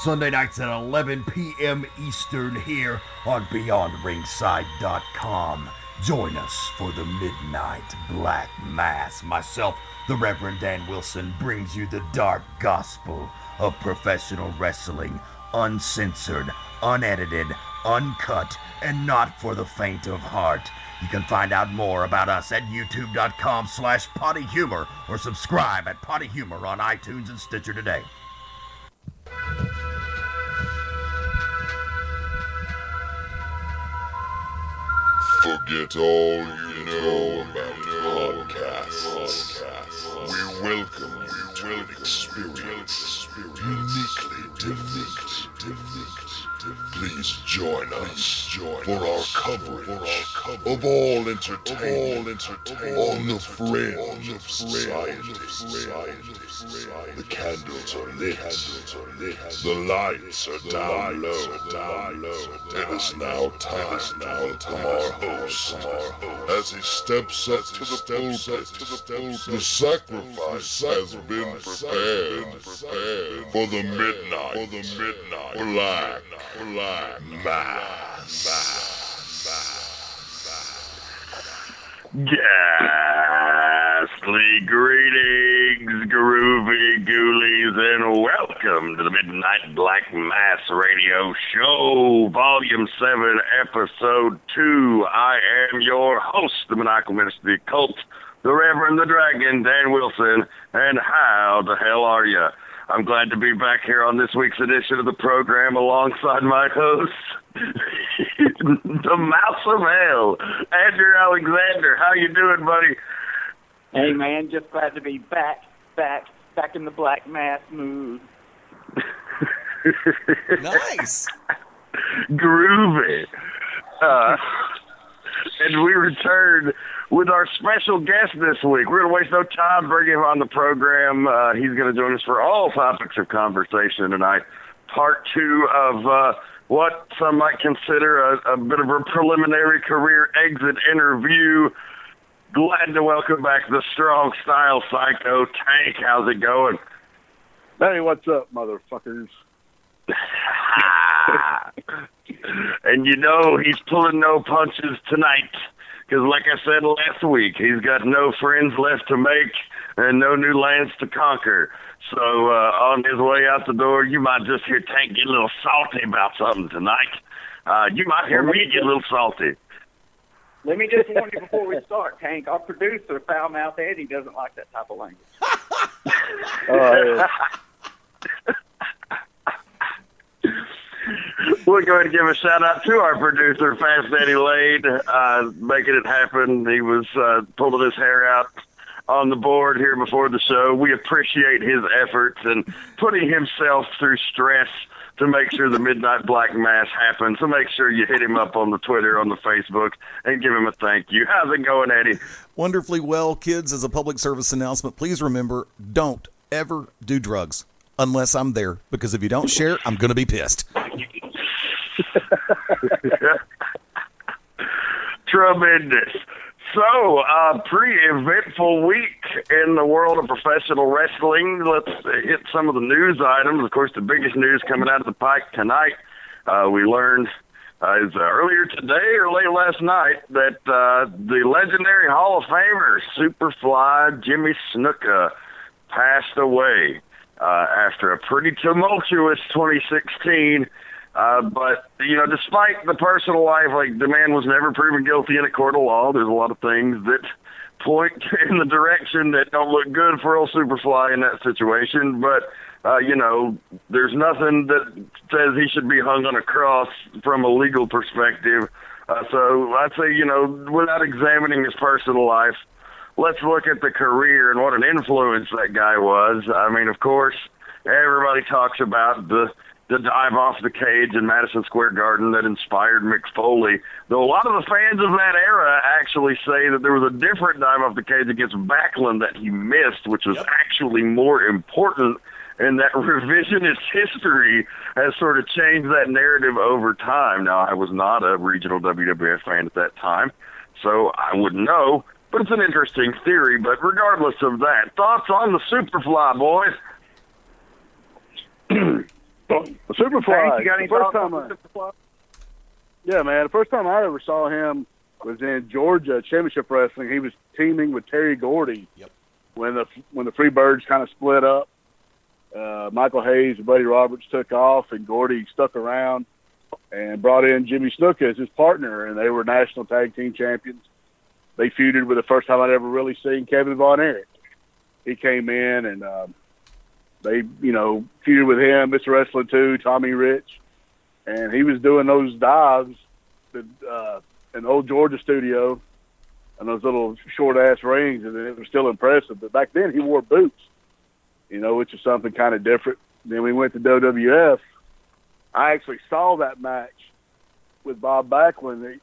Sunday nights at 11 p.m. Eastern here on BeyondRingside.com. Join us for the Midnight Black Mass. Myself, the Reverend Dan Wilson, brings you the dark gospel of professional wrestling, uncensored, unedited, uncut, and not for the faint of heart. You can find out more about us at youtube.com/pottyhumor or subscribe at Potty Humor on iTunes and Stitcher today. Forget all you know about podcasts. We welcome you to an experience uniquely different. Please join us for our coverage of all entertainment on the fringe of society. The candles are lit, the lights are down low. It is now time to welcome our host as he steps up to the pulpit. The sacrifice has been prepared for the midnight Black Mass. Ghastly greetings, groovy ghoulies, and welcome to the Midnight Black Mass Radio Show, Volume 7, Episode 2. I am your host, the Maniacal Minister of the Occult, the Reverend the Dragon, Dan Wilson, and how the hell are you? I'm glad to be back here on this week's edition of the program alongside my host, the Mouse of Hell, Andrew Alexander. How you doing, buddy? Hey, man, just glad to be back in the Black Mass mood. Nice. Groovy. And we return with our special guest this week. We're going to waste no time bringing him on the program. He's going to join us for all topics of conversation tonight. Part 2 of what some might consider a bit of a preliminary career exit interview. Glad to welcome back the strong style psycho Tank. How's it going? Hey, what's up, motherfuckers? And you know he's pulling no punches tonight. Because like I said last week, he's got no friends left to make and no new lands to conquer. So on his way out the door, you might just hear Tank get a little salty about something tonight. You might hear me get a little salty. Let me just warn you before we start, Tank. Our producer, Foulmouth Eddie, doesn't like that type of language. We're going to give a shout-out to our producer, Fast Eddie Layne, making it happen. He was pulling his hair out on the board here before the show. We appreciate his efforts and putting himself through stress to make sure the Midnight Black Mass happens. So make sure you hit him up on the Twitter, on the Facebook, and give him a thank you. How's it going, Eddie? Wonderfully well, kids. As a public service announcement, please remember, don't ever do drugs unless I'm there, because if you don't share, I'm going to be pissed. Tremendous. So, pretty eventful week in the world of professional wrestling. Let's hit some of the news items. Of course, the biggest news coming out of the pike tonight, we learned is earlier today or late last night that the legendary Hall of Famer, Superfly Jimmy Snuka, passed away after a pretty tumultuous 2016. But, you know, despite the personal life, like, the man was never proven guilty in a court of law. There's a lot of things that point in the direction that don't look good for old Superfly in that situation. But, you know, there's nothing that says he should be hung on a cross from a legal perspective. So I'd say, you know, without examining his personal life, let's look at the career and what an influence that guy was. I mean, of course, everybody talks about the dive off the cage in Madison Square Garden that inspired Mick Foley. Though a lot of the fans of that era actually say that there was a different dive off the cage against Backlund that he missed, which was actually more important, and that revisionist history has sort of changed that narrative over time. Now, I was not a regional WWF fan at that time, so I wouldn't know, but it's an interesting theory. But regardless of that, thoughts on the Superfly, boys? Superfly. Hank, you got any the first thoughts time on Superfly? Yeah, man. The first time I ever saw him was in Georgia Championship Wrestling. He was teaming with Terry Gordy. Yep. When the Freebirds kind of split up. Michael Hayes and Buddy Roberts took off, and Gordy stuck around and brought in Jimmy Snuka as his partner, and they were national tag team champions. They feuded with the first time I'd ever really seen Kevin Von Erich. He came in, and they, feuded with him, Mr. Wrestling 2, Tommy Rich, and he was doing those dives in the old Georgia studio and those little short-ass rings, and it was still impressive. But back then, he wore boots, which is something kind of different. Then we went to WWF. I actually saw that match with Bob Backlund.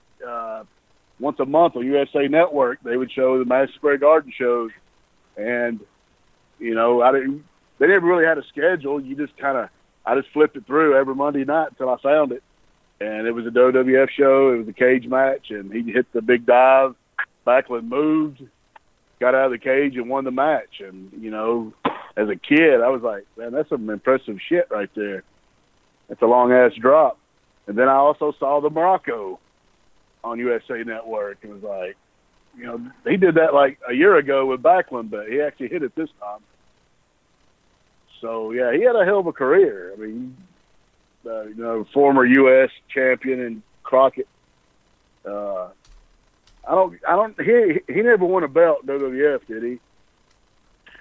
Once a month on USA Network, they would show the Madison Square Garden shows. And, they never really had a schedule. I just flipped it through every Monday night until I found it. And it was a WWF show. It was a cage match, and he hit the big dive. Backlund moved, got out of the cage, and won the match. And, as a kid, I was like, man, that's some impressive shit right there. That's a long-ass drop. And then I also saw the Morocco on USA Network. It was like, he did that like a year ago with Backlund, but he actually hit it this time. So, yeah, he had a hell of a career. I mean, former U.S. champion in Crockett. He never won a belt in WWF, did he?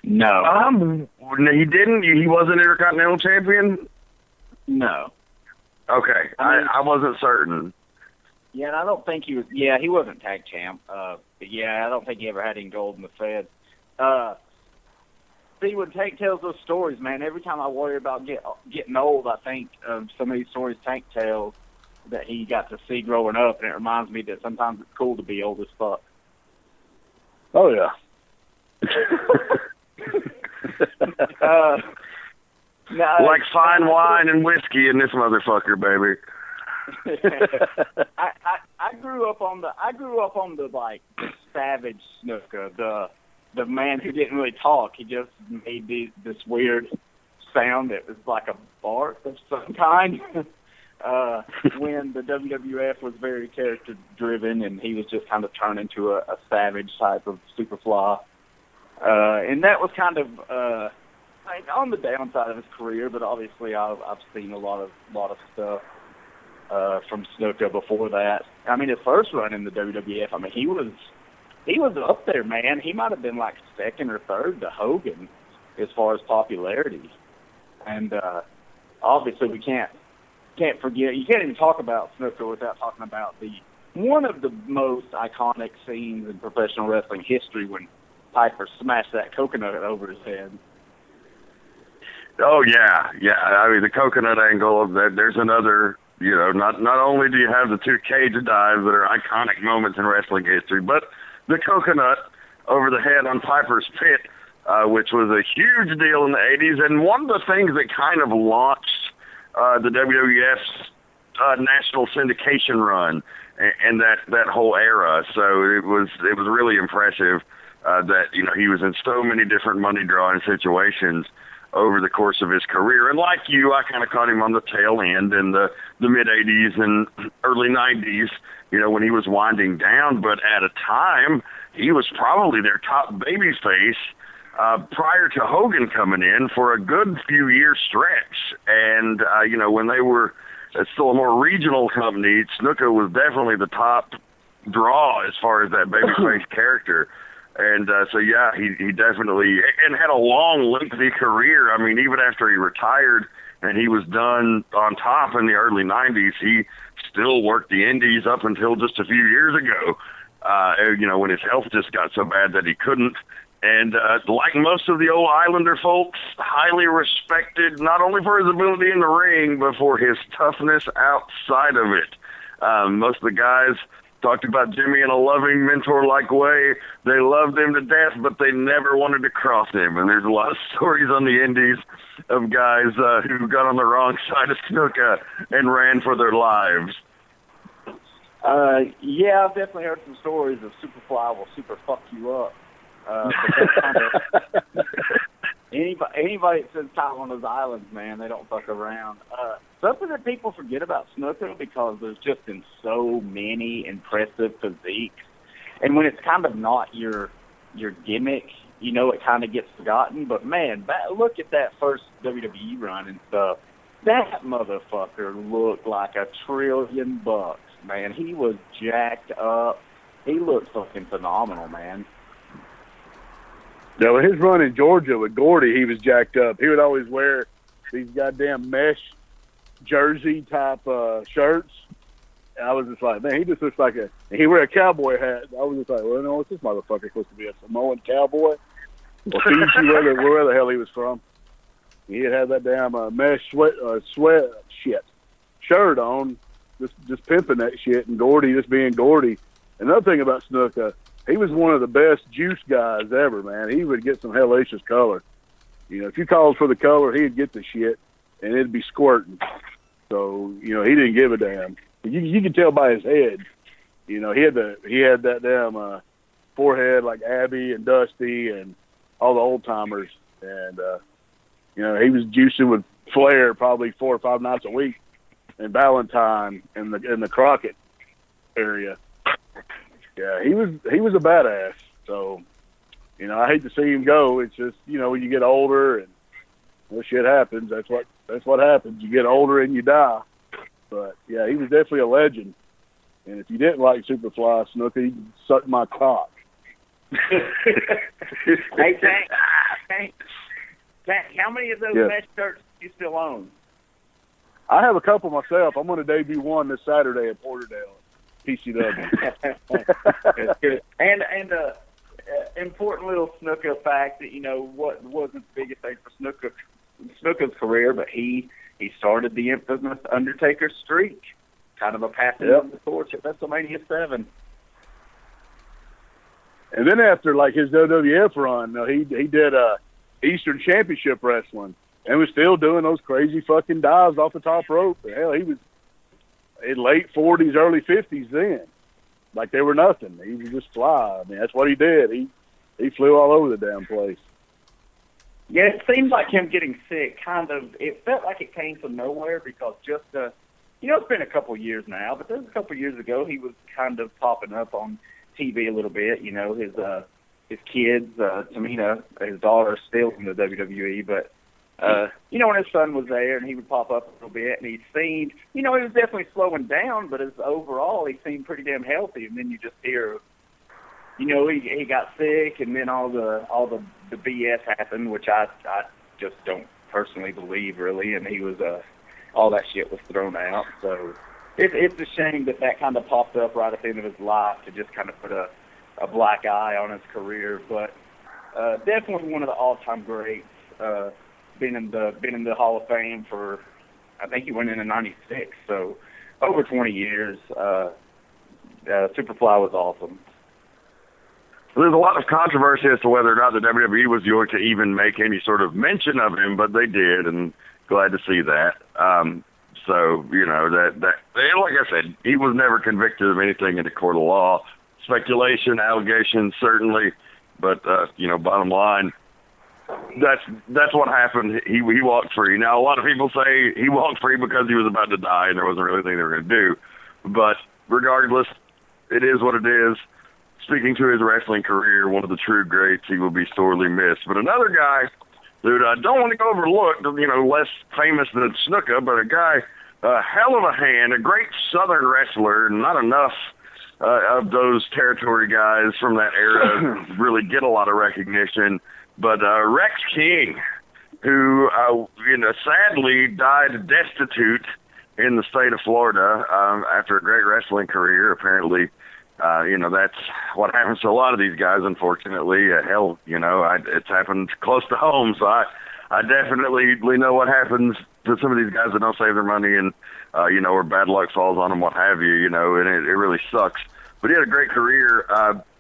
No. He didn't? He wasn't Intercontinental Champion? No. Okay. I wasn't certain. Yeah, and I don't think he was. Yeah, he wasn't tag champ. But yeah, I don't think he ever had any gold in the Fed. See, when Tank tells those stories, man, every time I worry about getting old, I think of some of these stories Tank tells that he got to see growing up, and it reminds me that sometimes it's cool to be old as fuck. Oh yeah. Like fine wine and whiskey in this motherfucker, baby. I grew up on the like savage Snuka, the man who didn't really talk. He just made this weird sound that was like a bark of some kind. When the WWF was very character driven, and he was just kind of turned into a savage type of Superfly. And that was kind of on the downside of his career, but obviously I've seen a lot of stuff from Snuka before that. I mean, his first run in the WWF, I mean, he was up there, man. He might have been like second or third to Hogan as far as popularity. And obviously we can't forget, you can't even talk about Snuka without talking about one of the most iconic scenes in professional wrestling history when Piper smashed that coconut over his head. Oh, yeah. I mean, the coconut angle of that, there's another, not only do you have the two cage dives that are iconic moments in wrestling history, but the coconut over the head on Piper's pit, which was a huge deal in the 80s, and one of the things that kind of launched the WWF's national syndication run and that whole era. So it was really impressive that he was in so many different money drawing situations over the course of his career. And like you, I kind of caught him on the tail end in the mid 80s and early 90s, when he was winding down. But at a time, he was probably their top babyface prior to Hogan coming in for a good few year stretch. And, when they were still a more regional company, Snuka was definitely the top draw as far as that babyface character. And so, yeah, he definitely – and had a long, lengthy career. I mean, even after he retired and he was done on top in the early 90s, he still worked the indies up until just a few years ago, when his health just got so bad that he couldn't. And like most of the old Islander folks, highly respected not only for his ability in the ring, but for his toughness outside of it. Most of the guys – talked about Jimmy in a loving, mentor-like way. They loved him to death, but they never wanted to cross him. And there's a lot of stories on the indies of guys who got on the wrong side of Snuka and ran for their lives. Yeah, I've definitely heard some stories of Superfly will super fuck you up. But Anybody that says time on those islands, man, they don't fuck around. Something that people forget about Snuka, because there's just been so many impressive physiques, and when it's kind of not your gimmick, it kind of gets forgotten. But man, look at that first WWE run and stuff. That motherfucker looked like $1 trillion, man. He was jacked up. He looked fucking phenomenal, man. Yeah, well, his run in Georgia with Gordy, he was jacked up. He would always wear these goddamn mesh jersey type shirts. And I was just like, man, he just looks like he wear a cowboy hat. I was just like, well, no, what's this motherfucker supposed to be, a Samoan cowboy? Or Fiji, where the hell he was from. He had that damn mesh shirt on, just pimping that shit, and Gordy just being Gordy. Another thing about Snuka, he was one of the best juice guys ever, man. He would get some hellacious color. If you called for the color, he'd get the shit, and it'd be squirting. So, he didn't give a damn. You could tell by his head. He had that damn forehead like Abby and Dusty and all the old timers, and he was juicing with Flair probably 4 or 5 nights a week, and Valentine in the Crockett area. Yeah, he was a badass. So, I hate to see him go. It's just, when you get older and shit happens, that's what happens. You get older and you die. But yeah, he was definitely a legend. And if you didn't like Superfly Snuka, you could suck my cock. Hey, Tank, how many of those mesh shirts do you still own? I have a couple myself. I'm going to debut one this Saturday at Porterdale. PCW. That's good. And important little Snuka fact that what wasn't the biggest thing for Snuka's career, but he started the infamous Undertaker streak, kind of a passing of the torch at WrestleMania 7. And then after his WWF run, he did Eastern Championship Wrestling, and was still doing those crazy fucking dives off the top rope. Hell, he was in late 40s, early 50s then. Like they were nothing. He was just fly. I mean, that's what he did. He flew all over the damn place. Yeah, it seems like him getting sick it felt like it came from nowhere, because just, it's been a couple of years now, but there was a couple of years ago he was kind of popping up on TV a little bit. His kids, Tamina, his daughter, still in the WWE, but when his son was there and he would pop up a little bit, and he seemed, he was definitely slowing down, but overall he seemed pretty damn healthy. And then you just hear, he got sick, and then all the BS happened, which I just don't personally believe really. And he was all that shit was thrown out. So it's a shame that kind of popped up right at the end of his life to just kind of put a black eye on his career. But definitely one of the all-time greats. Been in the Hall of Fame for, I think he went in '96, so over 20 years. Superfly was awesome. There's a lot of controversy as to whether or not the WWE was going to even make any sort of mention of him, but they did, and glad to see that. So that like I said, he was never convicted of anything in the court of law. Speculation, allegations, certainly, but bottom line, that's what happened. He walked free. Now, a lot of people say he walked free because he was about to die and there wasn't really anything they were going to do. But regardless, it is what it is. Speaking to his wrestling career, one of the true greats, he will be sorely missed. But another guy, dude, I don't want to go overlooked, less famous than Snuka, but a guy, a hell of a hand, a great Southern wrestler, not enough of those territory guys from that era really get a lot of recognition. But Rex King, who, sadly died destitute in the state of Florida after a great wrestling career. Apparently, that's what happens to a lot of these guys, unfortunately. It's happened close to home, so I definitely know what happens to some of these guys that don't save their money and, where bad luck falls on them, what have you, and it really sucks. But he had a great career,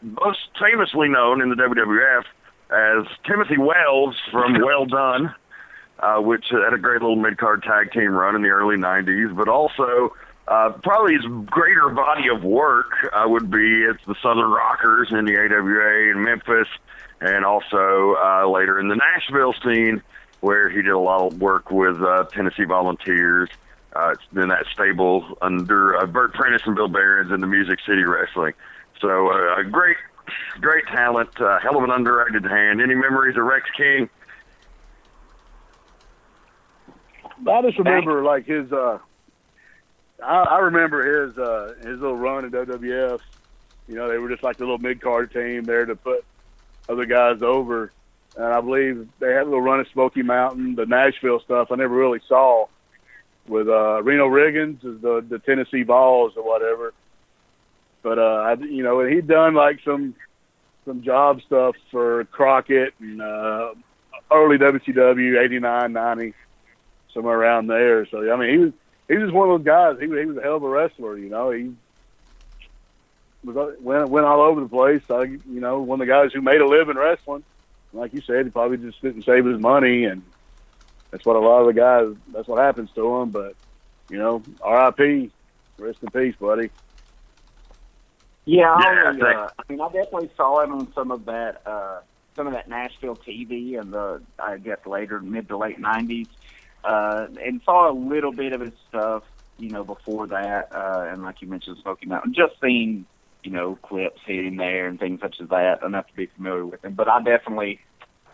most famously known in the WWF as Timothy Wells from Well Done, which had a great little mid-card tag team run in the early 90s, but also Probably his greater body of work would be it's the Southern Rockers in the AWA in Memphis, and also later in the Nashville scene, where he did a lot of work with Tennessee Volunteers. In that stable under Burt Prentice and Bill Behrens in the Music City Wrestling. So a great talent, hell of an underrated hand. Any memories of Rex King? I just remember like his. I remember his little run at WWF. You know, they were just like the little mid card team there to put other guys over. And I believe they had a little run at Smoky Mountain. The Nashville stuff I never really saw. With Reno Riggins as the Tennessee Vols or whatever, but you know, he'd done like some job stuff for Crockett and early WCW, 89, 90, somewhere around there. So I mean, he was one of those guys. He was a hell of a wrestler. You know, he went all over the place. You know, one of the guys who made a living wrestling. Like you said, he probably just didn't save his money and. That's what a lot of the guys, that's what happens to them. But, you know, R.I.P., rest in peace, buddy. Yeah, I mean, I definitely saw him on some of that Nashville TV in the, I guess, later, mid to late 90s, and saw a little bit of his stuff, you know, before that. And like you mentioned, Smoky Mountain, just seeing, you know, clips here and there and things such as that, enough to be familiar with him. But I definitely...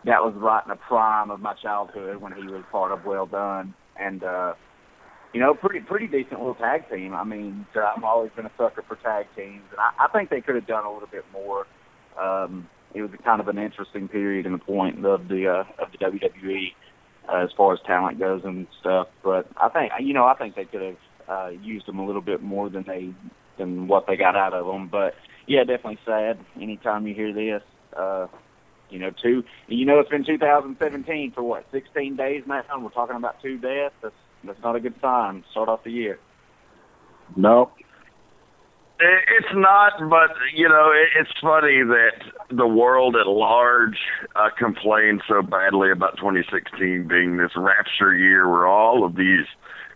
That was right in the prime of my childhood when he was part of Well Done, and you know, pretty decent little tag team. I mean, I've always been a sucker for tag teams, and I think they could have done a little bit more. It was kind of an interesting period in the point of the WWE as far as talent goes and stuff. But I think they could have used them a little bit more than what they got out of them. But yeah, definitely sad. Anytime you hear this. It's been 2017 for what, 16 days now, and we're talking about 2 deaths. That's not a good sign to start off the year. No. It's not, but, you know, it's funny that the world at large complained so badly about 2016 being this rapture year where all of these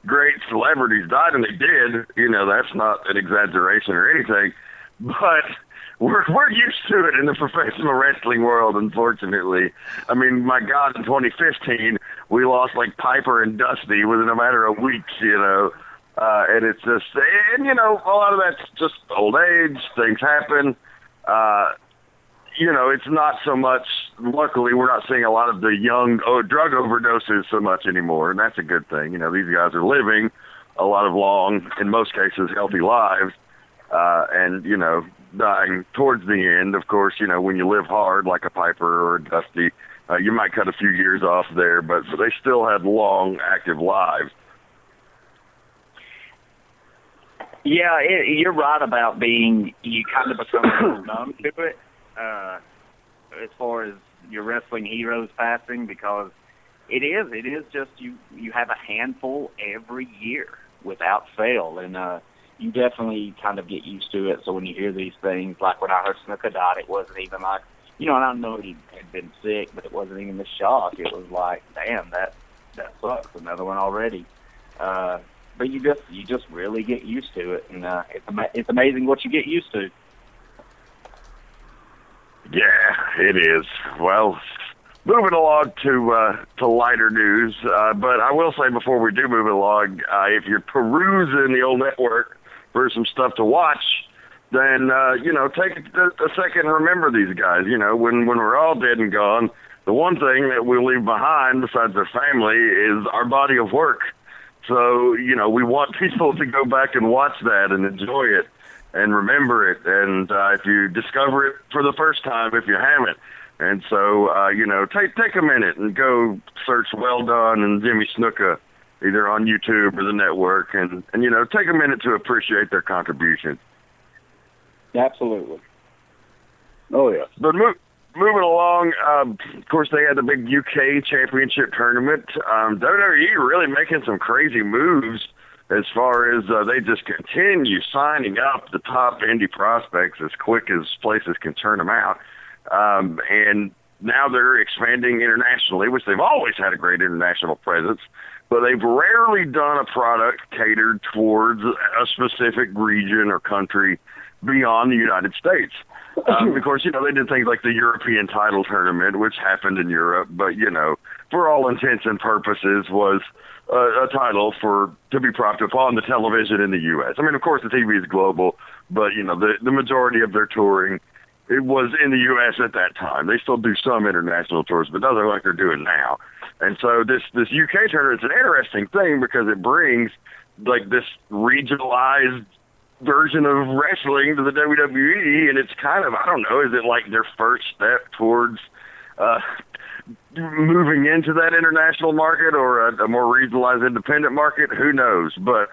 great celebrities died, and they did. You know, that's not an exaggeration or anything, but... We're used to it in the professional wrestling world, unfortunately. I mean, my God, in 2015, we lost like Piper and Dusty within a matter of weeks, you know. And it's just, and you know, a lot of that's just old age, things happen. You know, it's not so much, luckily, we're not seeing a lot of the young drug overdoses so much anymore, and that's a good thing. You know, these guys are living a lot of long, in most cases, healthy lives. And, you know, dying towards the end, of course, you know, when you live hard like a Piper or a Dusty, you might cut a few years off there, but they still had long, active lives. Yeah, you're right about you kind of become a little numb to it as far as your wrestling heroes passing, because it is just you have a handful every year without fail, and you definitely kind of get used to it. So when you hear these things, like when I heard Snuka died, it wasn't even like, you know, and I know he had been sick, but it wasn't even the shock. It was like, damn, that sucks. Another one already. But you just really get used to it, and it's amazing what you get used to. Yeah, it is. Well, moving along to lighter news, but I will say before we do move along, if you're perusing the old network for some stuff to watch, then you know, take a second and remember these guys. You know, when we're all dead and gone, the one thing that we'll leave behind besides their family is our body of work. So, you know, we want people to go back and watch that and enjoy it and remember it. And if you discover it for the first time, if you haven't. And so, you know, take a minute and go search Well Done and Jimmy Snuka, either on YouTube or the network, and you know, take a minute to appreciate their contributions. Absolutely. Oh, yeah. But moving along, of course, they had the big UK Championship tournament. WWE really making some crazy moves as far as they just continue signing up the top indie prospects as quick as places can turn them out. And now they're expanding internationally, which they've always had a great international presence. but they've rarely done a product catered towards a specific region or country beyond the United States. Of course, they did things like the European title tournament, which happened in Europe, but, for all intents and purposes was a title to be propped up on the television in the U.S. I mean, of course, the TV is global, but, the majority of their touring, it was in the U.S. at that time. They still do some international tours, but nothing like they're doing now. And so this UK tournament is an interesting thing because it brings, like, this regionalized version of wrestling to the WWE, and it's kind of, I don't know, is it like their first step towards moving into that international market or a more regionalized independent market? Who knows? But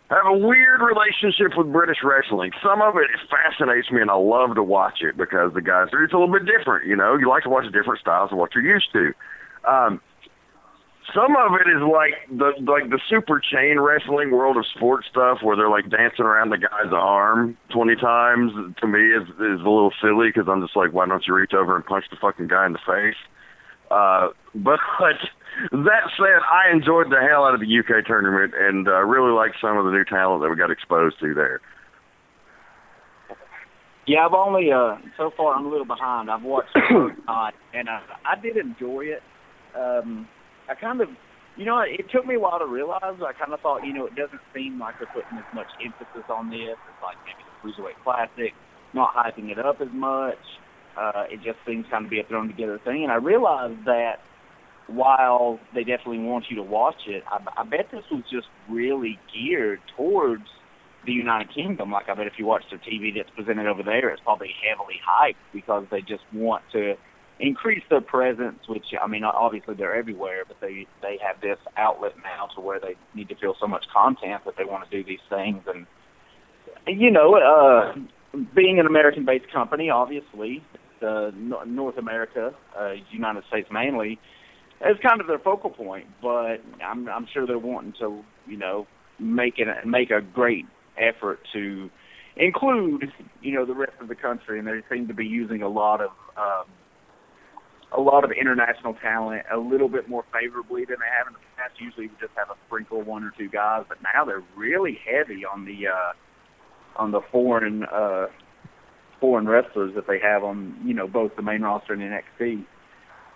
I have a weird relationship with British wrestling. Some of it fascinates me, and I love to watch it because the guys, it's a little bit different, you like to watch different styles of what you're used to. Some of it is like the super chain wrestling world of sports stuff where they're like dancing around the guy's arm 20 times. To me, is a little silly because I'm just like, why don't you reach over and punch the fucking guy in the face? But that said, I enjoyed the hell out of the UK tournament and really liked some of the new talent that we got exposed to there. Yeah, I've only so far I'm a little behind. I've watched the first night, and I did enjoy it. I kind of, it took me a while to realize. I kind of thought, it doesn't seem like they're putting as much emphasis on this. It's like maybe the Cruiserweight Classic, not hyping it up as much. It just seems kind of be a thrown together thing. And I realized that while they definitely want you to watch it, I bet this was just really geared towards the United Kingdom. Like, I bet if you watch the TV that's presented over there, it's probably heavily hyped because they just want to increase their presence, which, I mean, obviously they're everywhere, but they have this outlet now to where they need to fill so much content that they want to do these things. And, being an American-based company, obviously, North America, United States mainly, is kind of their focal point. But I'm sure they're wanting to, make a great effort to include, the rest of the country, and they seem to be using a lot of international talent a little bit more favorably than they have in the past. Usually we just have a sprinkle, one or two guys, but now they're really heavy on the foreign wrestlers that they have on, both the main roster and NXT.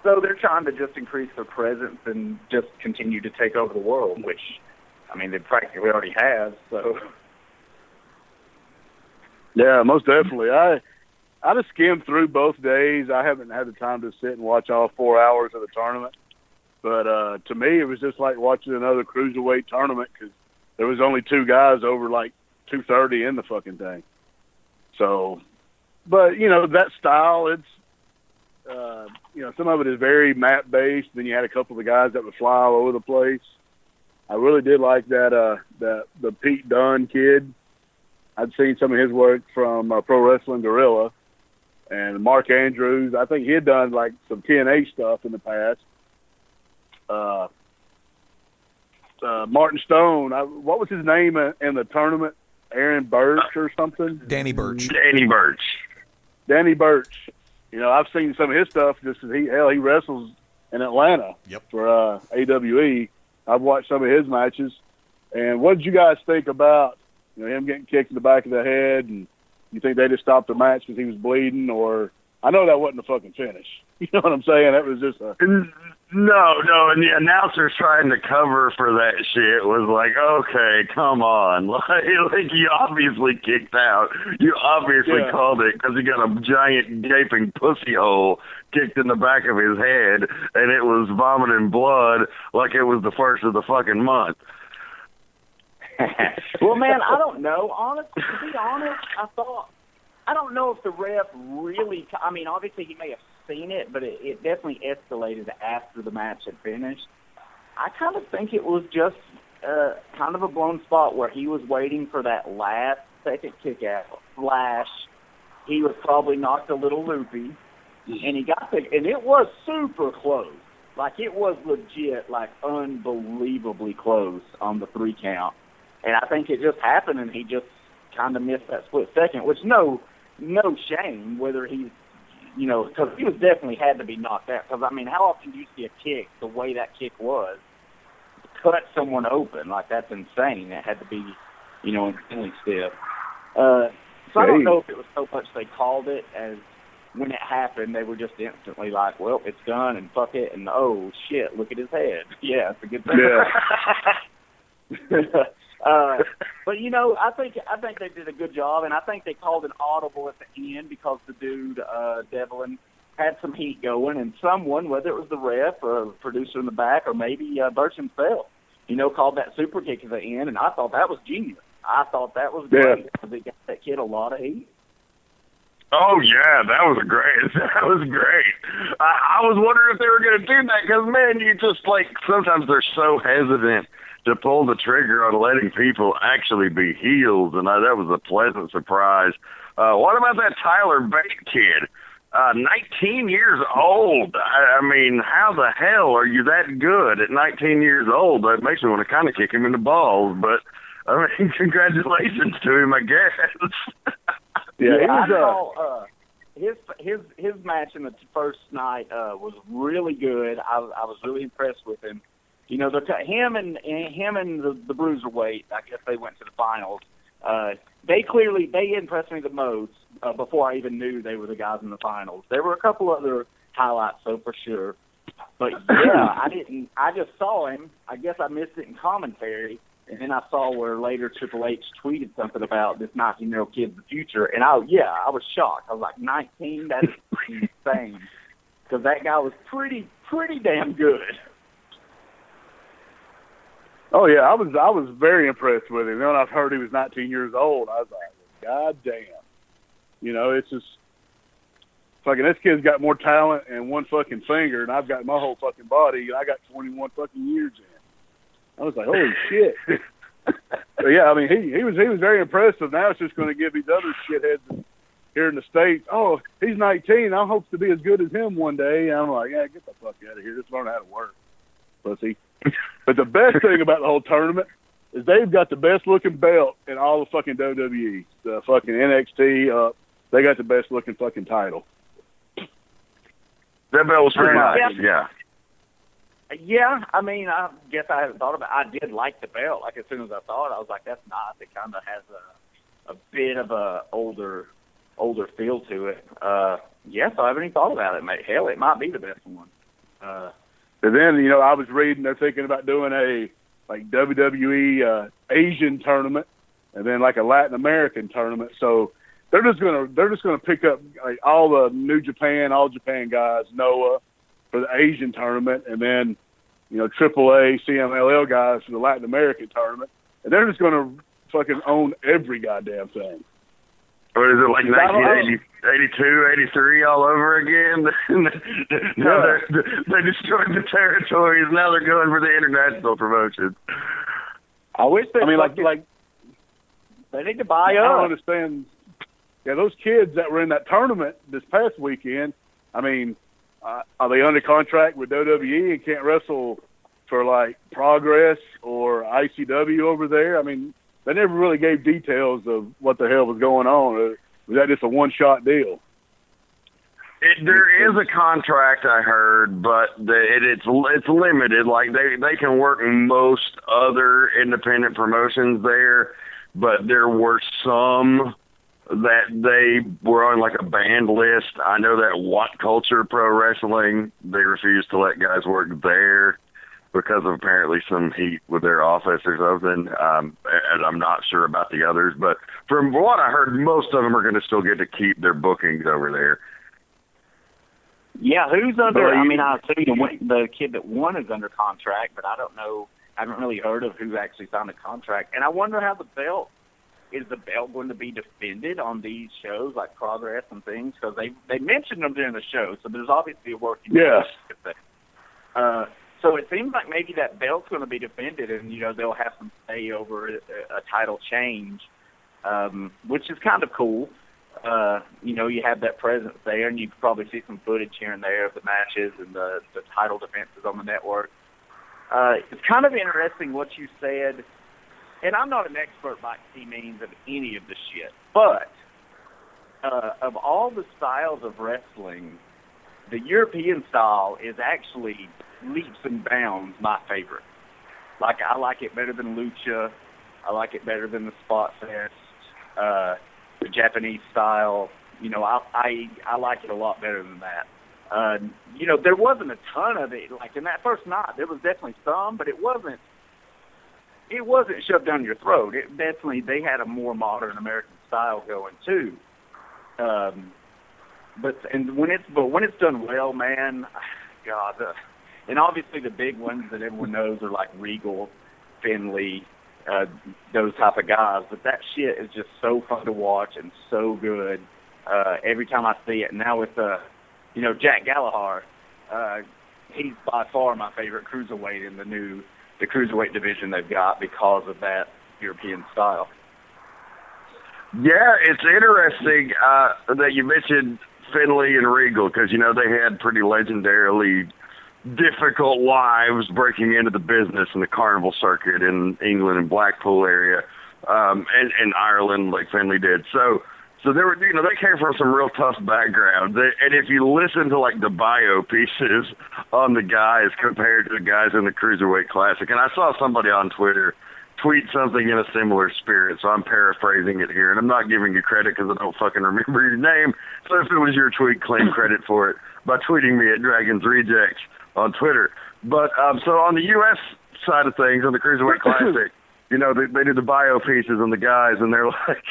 So they're trying to just increase their presence and just continue to take over the world, which, I mean, they practically already have. So, yeah, most definitely. I just skimmed through both days. I haven't had the time to sit and watch all 4 hours of the tournament. But to me, it was just like watching another cruiserweight tournament because there was only two guys over like 230 in the fucking thing. So, but, that style, it's, some of it is very map-based. Then you had a couple of the guys that would fly all over the place. I really did like that the Pete Dunne kid. I'd seen some of his work from Pro Wrestling Guerrilla. And Mark Andrews, I think he had done like some TNA stuff in the past. Martin Stone, what was his name in the tournament? Aaron Birch or something? Danny Birch. Danny Birch. I've seen some of his stuff. He wrestles in Atlanta for AWE. I've watched some of his matches. And what did you guys think about him getting kicked in the back of the head? And you think they just stopped the match because he was bleeding? Or I know that wasn't a fucking finish. You know what I'm saying? That was just a... No, and the announcers trying to cover for that shit was like, okay, come on. Like you obviously kicked out. You obviously called it because he got a giant gaping pussy hole kicked in the back of his head, and it was vomiting blood like it was the first of the fucking month. Well, man, I don't know. To be honest, I don't know if the ref really, I mean, obviously he may have seen it, but it definitely escalated after the match had finished. I kind of think it was just kind of a blown spot where he was waiting for that last second kick out flash. He was probably knocked a little loopy, and he got and it was super close. Like, it was legit, like, unbelievably close on the 3 count. And I think it just happened, and he just kind of missed that split second, which no shame whether he's, because he was definitely had to be knocked out. Because, I mean, how often do you see a kick the way that kick was cut someone open. Like, that's insane. It had to be, insanely stiff. So I don't know if it was so much they called it as when it happened, they were just instantly like, well, it's done, and fuck it, and oh, shit, look at his head. Yeah, it's a good thing. Yeah. But, I think they did a good job, and I think they called an audible at the end because the dude, Devlin, had some heat going, and someone, whether it was the ref or a producer in the back or maybe Birch himself, called that super kick at the end, and I thought that was genius. I thought that was great because it got that kid a lot of heat. Oh yeah, that was great. That was great. I was wondering if they were going to do that because, man, you just sometimes they're so hesitant to pull the trigger on letting people actually be heels, and that was a pleasant surprise. What about that Tyler Bate kid? 19 years old. I mean, how the hell are you that good at 19 years old? That makes me want to kind of kick him in the balls, but I mean, congratulations to him, I guess. Yeah, I saw his match in the first night was really good. I was really impressed with him. Him and the Bruiserweight, I guess they went to the finals. They impressed me the most before I even knew they were the guys in the finals. There were a couple other highlights, though, for sure. But yeah, I just saw him. I guess I missed it in commentary. And then I saw where later Triple H tweeted something about this 19-year-old kid's the future. And I was shocked. I was like, 19? That is insane. Because that guy was pretty damn good. Oh, yeah, I was very impressed with him. Then when I heard he was 19 years old, I was like, God damn. It's just fucking, this kid's got more talent in one fucking finger, and I've got my whole fucking body, and I got 21 fucking years in. I was like, holy shit. But yeah, I mean, he was very impressive. Now it's just going to give these other shitheads here in the States, oh, he's 19. I hope to be as good as him one day. And I'm like, yeah, get the fuck out of here. Just learn how to work, pussy. But the best thing about the whole tournament is they've got the best looking belt in all of fucking WWE. The fucking NXT, they got the best looking fucking title. That belt was pretty nice, yeah. Yeah, I mean, I guess I haven't thought about it. I did like the belt. Like, as soon as I saw it, I was like, that's nice. It kind of has a bit of a older feel to it. Yeah, so I haven't even thought about it, mate. Hell, it might be the best one. And then, I was reading they're thinking about doing a, WWE Asian tournament and then, a Latin American tournament. So they're just gonna pick up, all the New Japan, All Japan guys, Noah, for the Asian tournament, and then, AAA, CMLL guys for the Latin American tournament. And they're just going to fucking own every goddamn thing. Or is it like 1982, 83 all over again? No, they destroyed the territories. Now they're going for the international promotion. I wish they. I mean, they need to buy up. I don't understand. Yeah, those kids that were in that tournament this past weekend. I mean, are they under contract with WWE and can't wrestle for Progress or ICW over there? I mean, they never really gave details of what the hell was going on. Was that just a one-shot deal? There is a contract, I heard, but it's limited. They can work most other independent promotions there, but there were some that they were on a banned list. I know that What Culture Pro Wrestling, they refused to let guys work there because of apparently some heat with their office or something. And I'm not sure about the others, but from what I heard, most of them are going to still get to keep their bookings over there. Yeah, who's under? I mean, I assume the kid that won is under contract, but I don't know. I haven't really heard of who actually signed a contract. And I wonder how the belt. Is the belt going to be defended on these shows like Progress and things? Because they mentioned them during the show, so there's obviously a working relationship there. So it seems like maybe that belt's going to be defended, and they'll have some say over a title change, which is kind of cool. You have that presence there, and you can probably see some footage here and there of the matches and the title defenses on the network. It's kind of interesting what you said. And I'm not an expert by any means of any of the shit, but of all the styles of wrestling, the European style is actually leaps and bounds my favorite. Like, I like it better than Lucha. I like it better than the Spot Fest, the Japanese style. You know, I like it a lot better than that. You know, there wasn't a ton of it. Like, in that first night, there was definitely some, but it wasn't shoved down your throat. It definitely, they had a more modern American style going too. But when it's done well, man, God, and obviously the big ones that everyone knows are like Regal, Finley, those type of guys. But that shit is just so fun to watch and so good every time I see it. Now with you know, Jack Gallagher, he's by far my favorite cruiserweight in the cruiserweight division they've got because of that European style. Yeah, it's interesting that you mentioned Finley and Regal because, you know, they had pretty legendarily difficult lives breaking into the business in the carnival circuit in England and Blackpool area and Ireland like Finley did. So they were, you know, they came from some real tough backgrounds. And if you listen to like the bio pieces on the guys compared to the guys in the Cruiserweight Classic, and I saw somebody on Twitter tweet something in a similar spirit, so I'm paraphrasing it here, and I'm not giving you credit because I don't fucking remember your name. So if it was your tweet, claim credit for it by tweeting me at Dragons Rejects on Twitter. But so on the U.S. side of things, on the Cruiserweight Classic, you know, they did the bio pieces on the guys, and they're like,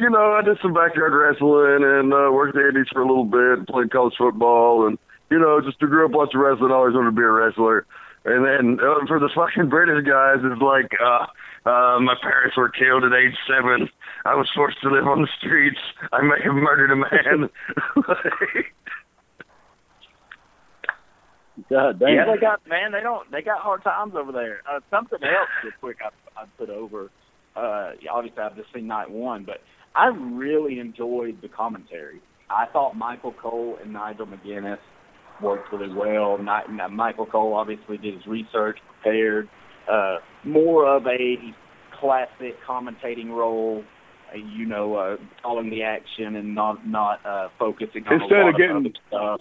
you know, I did some backyard wrestling and worked the Indies for a little bit and played college football and, you know, just grew up watching wrestling, always wanted to be a wrestler. And then for the fucking British guys, it's like, my parents were killed at age 7. I was forced to live on the streets. I may have murdered a man. God damn. Yeah, they got hard times over there. Something else real quick I put over. Obviously, I've just seen night one, but I really enjoyed the commentary. I thought Michael Cole and Nigel McGuinness worked really well. Michael Cole obviously did his research, prepared. More of a classic commentating role, you know, calling the action and not focusing on instead a lot of getting other stuff.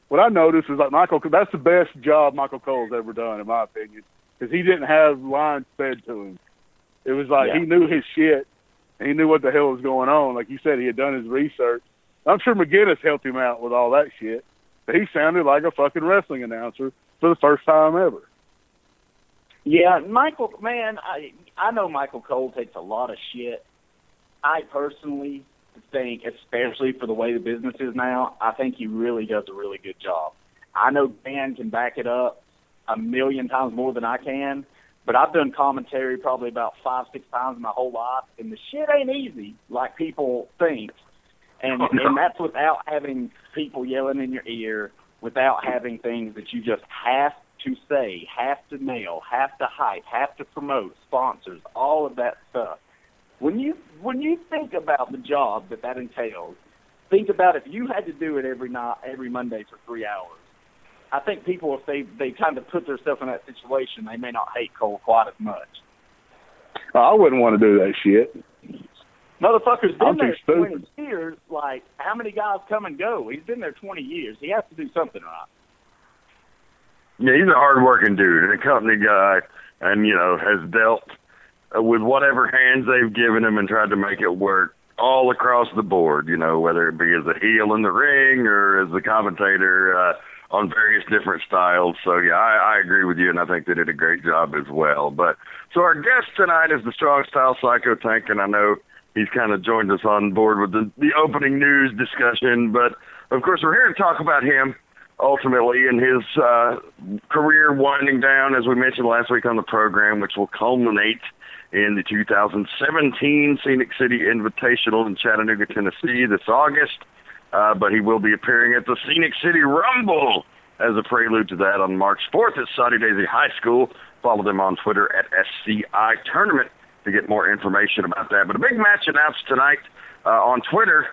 What I noticed is like that's the best job Michael Cole's ever done, in my opinion, because he didn't have lines fed to him. It was like he knew his shit, and he knew what the hell was going on. Like you said, he had done his research. I'm sure McGuinness helped him out with all that shit, but he sounded like a fucking wrestling announcer for the first time ever. Yeah, Michael, man, I know Michael Cole takes a lot of shit. I personally think, especially for the way the business is now, I think he really does a really good job. I know Dan can back it up 1,000,000 times more than I can, but I've done commentary probably about 5-6 times in my whole life, and the shit ain't easy like people think. And that's without having people yelling in your ear, without having things that you just have to say, have to nail, have to hype, have to promote, sponsors, all of that stuff. When you think about the job that entails, think about if you had to do it every night, every Monday for 3 hours. I think people, if they kind of put themselves in that situation, they may not hate Cole quite as much. I wouldn't want to do that shit. Motherfucker's been there 20 years. Like, how many guys come and go? He's been there 20 years. He has to do something right. Yeah, he's a hard-working dude and a company guy and, you know, has dealt with whatever hands they've given him and tried to make it work all across the board, you know, whether it be as a heel in the ring or as a commentator on various different styles. So, yeah, I agree with you, and I think they did a great job as well. But so our guest tonight is the Strong Style Psycho Tank, and I know he's kind of joined us on board with the opening news discussion. But, of course, we're here to talk about him ultimately in his career winding down, as we mentioned last week on the program, which will culminate in the 2017 Scenic City Invitational in Chattanooga, Tennessee this August. But he will be appearing at the Scenic City Rumble as a prelude to that on March 4th at Saudi Daisy High School. Follow them on Twitter at SCI Tournament to get more information about that. But a big match announced tonight on Twitter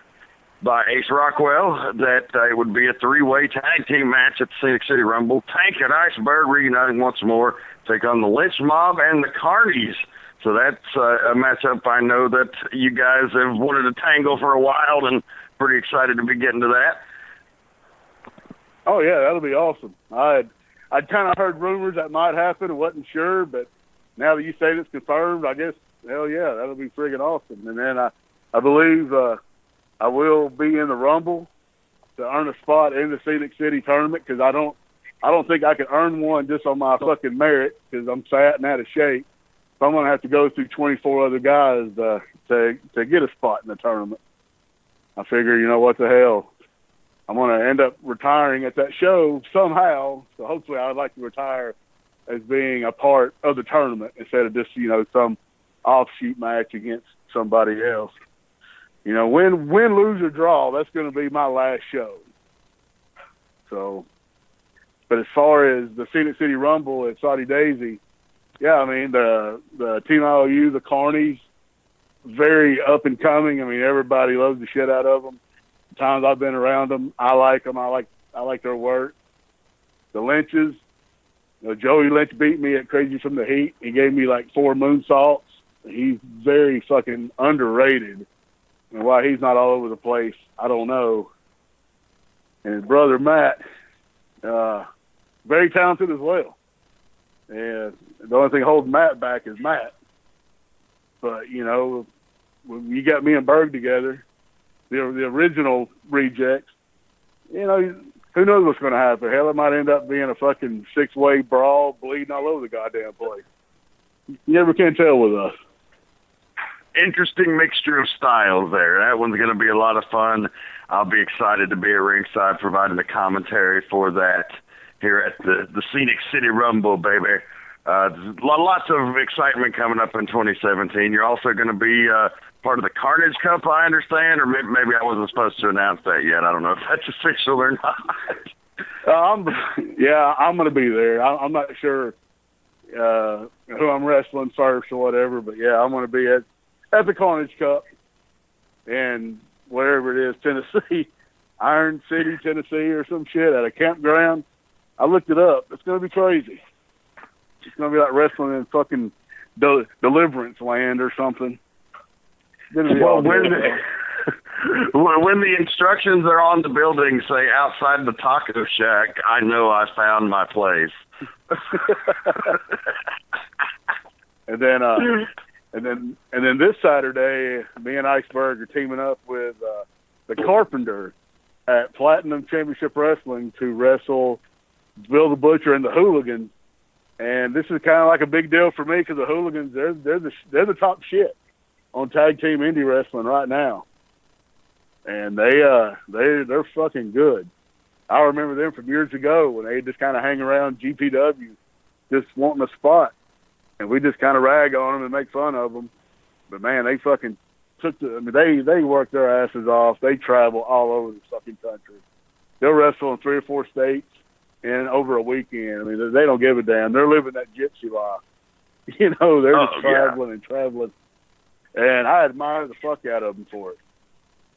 by Ace Rockwell that it would be a 3-way tag team match at the Scenic City Rumble. Tank and Iceberg reuniting once more, take on the Lynch Mob and the Carnies. So that's a matchup I know that you guys have wanted to tangle for a while, and pretty excited to be getting to that. Oh, yeah, that'll be awesome. I'd kind of heard rumors that might happen and wasn't sure, but now that you say it's confirmed, I guess, hell yeah, that'll be friggin' awesome. And then I believe I will be in the Rumble to earn a spot in the Scenic City tournament, because I don't think I can earn one just on my fucking merit, because I'm fat and out of shape. So I'm going to have to go through 24 other guys to get a spot in the tournament. I figure, you know, what the hell? I'm going to end up retiring at that show somehow. So hopefully I would like to retire as being a part of the tournament instead of just, you know, some offshoot match against somebody else. You know, win, lose, or draw, that's going to be my last show. So, but as far as the Scenic City Rumble at Saudi Daisy, yeah, I mean, the Team IOU, the Carnies, very up and coming. I mean, everybody loves the shit out of them. The times I've been around them, I like them. I like their work. The Lynches, you know, Joey Lynch beat me at Crazy from the Heat. He gave me like 4 moonsaults. He's very fucking underrated. And why he's not all over the place, I don't know. And his brother Matt, very talented as well. And the only thing holding Matt back is Matt. But, you know, when you got me and Berg together, the original rejects, you know, who knows what's going to happen? Hell, it might end up being a fucking 6-way brawl, bleeding all over the goddamn place. You never can tell with us. Interesting mixture of styles there. That one's going to be a lot of fun. I'll be excited to be at ringside providing the commentary for that here at the Scenic City Rumble, baby. Lots of excitement coming up in 2017. You're also going to be part of the Carnage Cup, I understand, or maybe I wasn't supposed to announce that yet. I don't know if that's official or not. I'm going to be there. I'm not sure who I'm wrestling first or whatever, but yeah, I'm going to be at the Carnage Cup and wherever it is, Tennessee, Iron City, Tennessee, or some shit at a campground. I looked it up. It's going to be crazy. It's going to be like wrestling in fucking Deliverance Land or something. Well, when the instructions are on the building say outside the taco shack, I know I found my place. And then this Saturday, me and Iceberg are teaming up with the Carpenter at Platinum Championship Wrestling to wrestle Bill the Butcher and the Hooligans. And this is kind of like a big deal for me because the Hooligans, they're the top shit on tag team indie wrestling right now. And they're fucking good. I remember them from years ago when they just kind of hang around GPW just wanting a spot. And we just kind of rag on them and make fun of them. But, man, they fucking they work their asses off. They travel all over the fucking country. They'll wrestle in 3 or 4 states in over a weekend. I mean, they don't give a damn. They're living that gypsy life. You know, they're just traveling and traveling. And I admire the fuck out of them for it.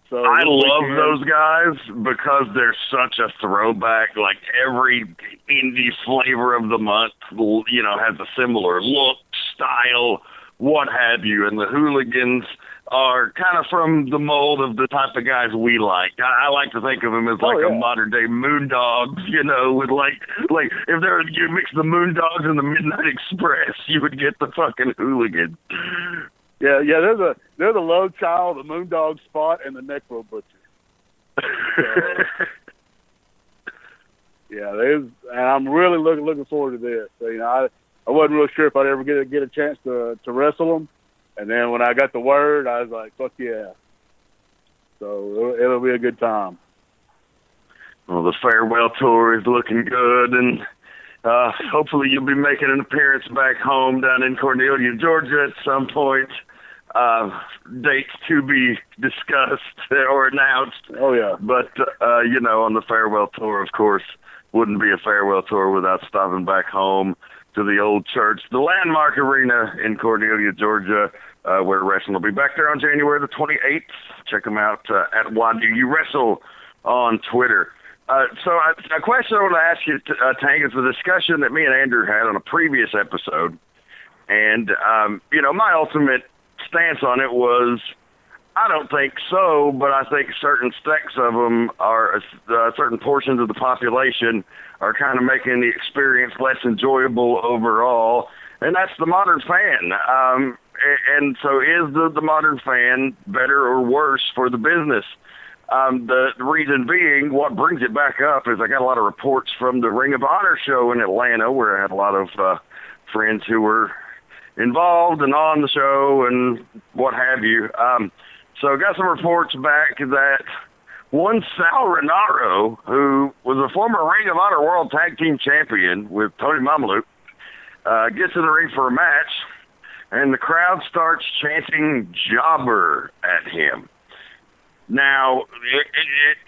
So I love those guys because they're such a throwback. Like every indie flavor of the month, you know, has a similar look, style, what have you. And the Hooligans are kind of from the mold of the type of guys we like. I like to think of them as like a modern day Moondogs, you know, with like if you mix the Moondogs and the Midnight Express, you would get the fucking Hooligans. Yeah, they're the low child, the Moondog Spot, and the Necro Butcher. And I'm really looking forward to this. So, you know, I wasn't really sure if I'd ever get a chance to wrestle them, and then when I got the word, I was like, fuck yeah. So it'll be a good time. Well, the farewell tour is looking good, and hopefully you'll be making an appearance back home down in Cornelia, Georgia at some point. Dates to be discussed or announced. Oh, yeah. But, you know, on the farewell tour, of course, wouldn't be a farewell tour without stopping back home to the old church, the Landmark Arena in Cornelia, Georgia, where wrestling will be back there on January the 28th. Check them out at Why Do You Wrestle on Twitter. So a question I want to ask you, Tank, is a discussion that me and Andrew had on a previous episode. And, you know, my ultimate stance on it was I don't think so, but I think certain sects of them are, certain portions of the population are kind of making the experience less enjoyable overall, and that's the modern fan. And so is the modern fan better or worse for the business? The reason being, what brings it back up is I got a lot of reports from the Ring of Honor show in Atlanta, where I had a lot of friends who were involved and on the show and what have you. So I got some reports back that one Sal Renaro, who was a former Ring of Honor World Tag Team Champion with Tony Mamaluke, gets in the ring for a match, and the crowd starts chanting "jobber" at him. Now,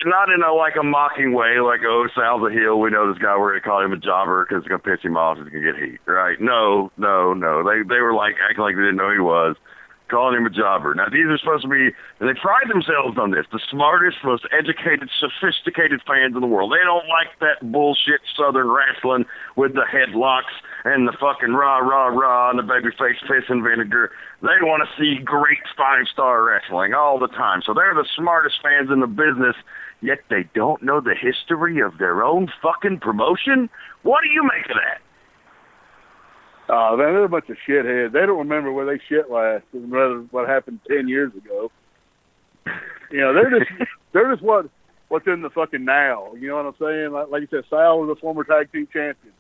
not in a mocking way, like, oh, Sal's a heel, we know this guy, we're going to call him a jobber because it's going to piss him off, he's going to get heat, right? No. They were acting like they didn't know who he was, calling him a jobber. Now, these are supposed to be, and they pride themselves on this, the smartest, most educated, sophisticated fans in the world. They don't like that bullshit Southern wrestling with the headlocks and the fucking rah, and the babyface piss and vinegar. They want to see great 5-star wrestling all the time. So they're the smartest fans in the business, yet they don't know the history of their own fucking promotion? What do you make of that? Oh, man, they're a bunch of shitheads. They don't remember where they shit last, rather what happened 10 years ago. You know, they're just what's in the fucking now. You know what I'm saying? Like you said, Sal was a former tag team champion.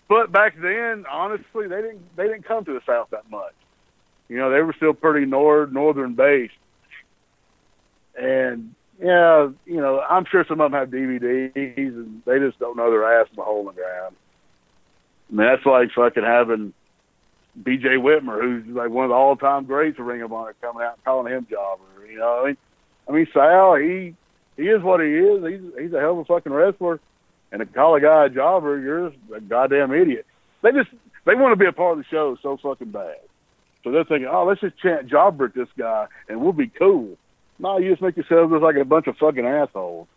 But back then, honestly, they didn't come to the South that much. You know, they were still pretty northern based. And yeah, you know, I'm sure some of them have DVDs and they just don't know their ass from a hole in the ground. I mean, that's like fucking having B.J. Whitmer, who's like one of the all-time greats of Ring of Honor, coming out and calling him jobber. You know, I mean, Sal, he is what he is. He's a hell of a fucking wrestler. And to call a guy a jobber, you're a goddamn idiot. They want to be a part of the show so fucking bad. So they're thinking, oh, let's just chant jobber at this guy and we'll be cool. No, you just make yourselves look like a bunch of fucking assholes.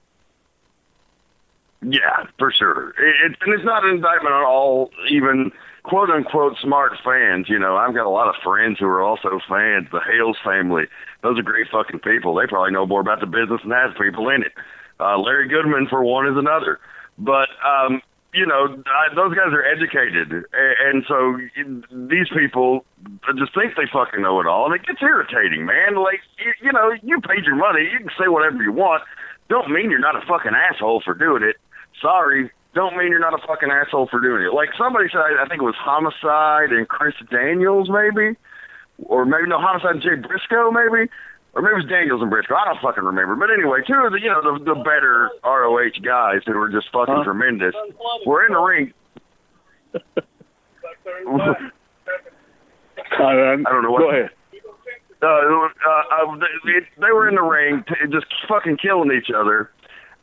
Yeah, for sure. And it's not an indictment on all even quote-unquote smart fans. You know, I've got a lot of friends who are also fans. The Hales family, those are great fucking people. They probably know more about the business than has people in it. Larry Goodman, for one, is another. But, you know, those guys are educated. And so these people just think they fucking know it all. And it gets irritating, man. Like, you know, you paid your money. You can say whatever you want. Don't mean you're not a fucking asshole for doing it. Sorry, don't mean you're not a fucking asshole for doing it. Like somebody said, I think it was Homicide and Chris Daniels, maybe, or maybe no, Homicide and Jay Briscoe, maybe, or maybe it was Daniels and Briscoe. I don't fucking remember. But anyway, two of the the better ROH guys who were just fucking tremendous were in the ring. I don't know what. Go ahead. They were in the ring, just fucking killing each other.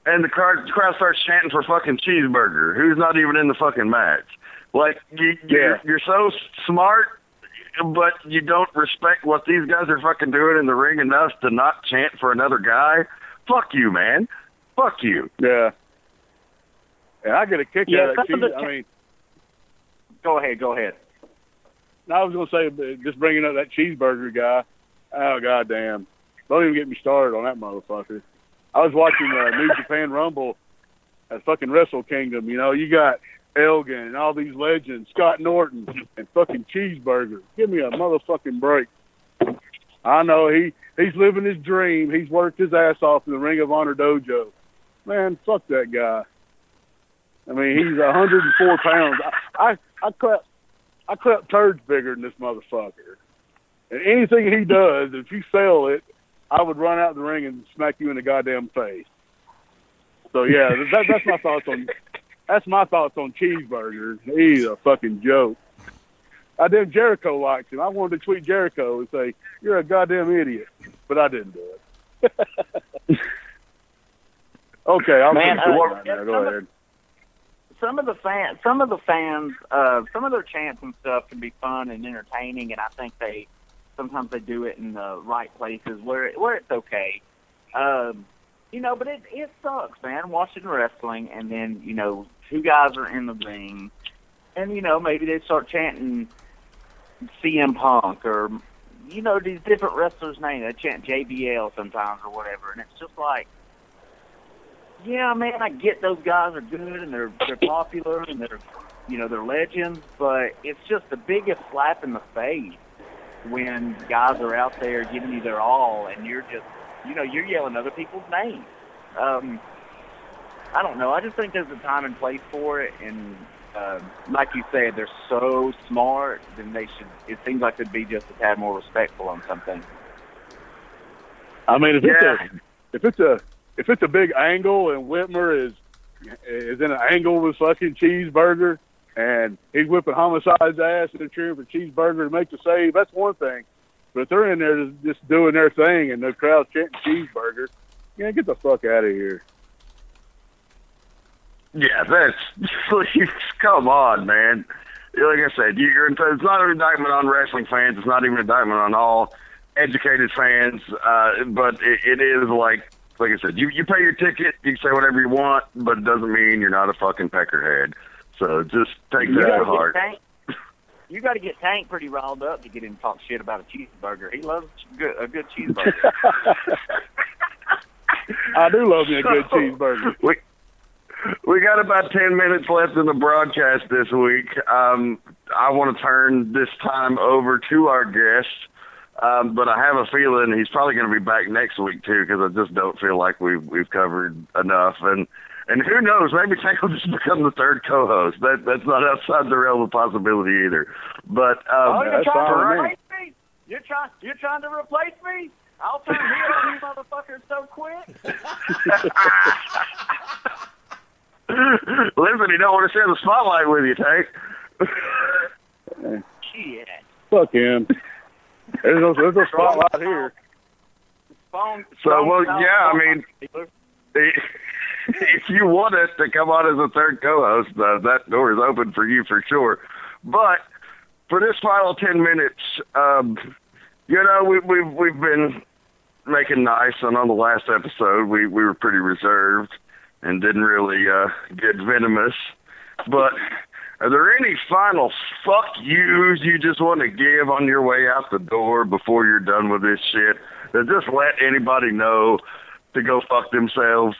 And the crowd starts chanting for fucking Cheeseburger, who's not even in the fucking match. Like, you're so smart, but you don't respect what these guys are fucking doing in the ring enough to not chant for another guy. Fuck you, man. Fuck you. Yeah. And I get a kick out of that. I mean, go ahead. I was going to say, just bringing up that Cheeseburger guy, oh, goddamn. Don't even get me started on that motherfucker. I was watching New Japan Rumble at fucking Wrestle Kingdom. You know, you got Elgin and all these legends, Scott Norton and fucking Cheeseburger. Give me a motherfucking break. I know he's living his dream. He's worked his ass off in the Ring of Honor dojo. Man, fuck that guy. I mean, he's 104 pounds. I clap turds bigger than this motherfucker. And anything he does, if you sell it, I would run out the ring and smack you in the goddamn face. So yeah, that's my thoughts on Cheeseburger. He's a fucking joke. Jericho likes him. I wanted to tweet Jericho and say, "You're a goddamn idiot," but I didn't do it. Okay, I'll go ahead. Some of the fans, some of their chants and stuff can be fun and entertaining, and I think sometimes they do it in the right places where it's okay. You know, but it sucks, man, watching wrestling and then, you know, two guys are in the ring and, you know, maybe they start chanting CM Punk or you know, these different wrestlers' names. They chant JBL sometimes or whatever, and it's just like, yeah, man, I get those guys are good and they're popular and they're, you know, they're legends, but it's just the biggest slap in the face when guys are out there giving you their all and you're just, you know, you're yelling other people's names. I don't know. I just think there's a time and place for it, and like you said, they're so smart, then they should. It seems like they'd be just a tad more respectful on something. I mean, if it's a big angle and Whitmer is in an angle with fucking Cheeseburger and he's whipping Homicide's ass and they're cheering for Cheeseburger to make the save, that's one thing. But if they're in there just doing their thing and the crowd's chanting Cheeseburger, yeah, get the fuck out of here. Yeah, that's come on, man. Like I said, it's not an indictment on wrestling fans. It's not even an indictment on all educated fans. But it is like I said, you pay your ticket, you can say whatever you want, but it doesn't mean you're not a fucking peckerhead. So just take that to heart. You got to get Tank pretty riled up to get him to talk shit about a cheeseburger. He loves a good cheeseburger. I do love me a good cheeseburger. We got about 10 minutes left in the broadcast this week. I want to turn this time over to our guest, but I have a feeling he's probably going to be back next week too, because I just don't feel like we've covered enough. And who knows? Maybe Tank will just become the third co-host. That's not outside the realm of possibility either. But you're trying to replace me? You're trying to replace me? I'll turn heel on you motherfuckers so quick. Listen, you don't want to share the spotlight with you, Tank. Shit. Fuck him. There's no spotlight here. I mean, if you want us to come on as a third co-host, that door is open for you for sure. But for this final 10 minutes, you know, we've been making nice, and on the last episode, we were pretty reserved and didn't really get venomous. But are there any final fuck yous you just want to give on your way out the door before you're done with this shit? That just let anybody know to go fuck themselves?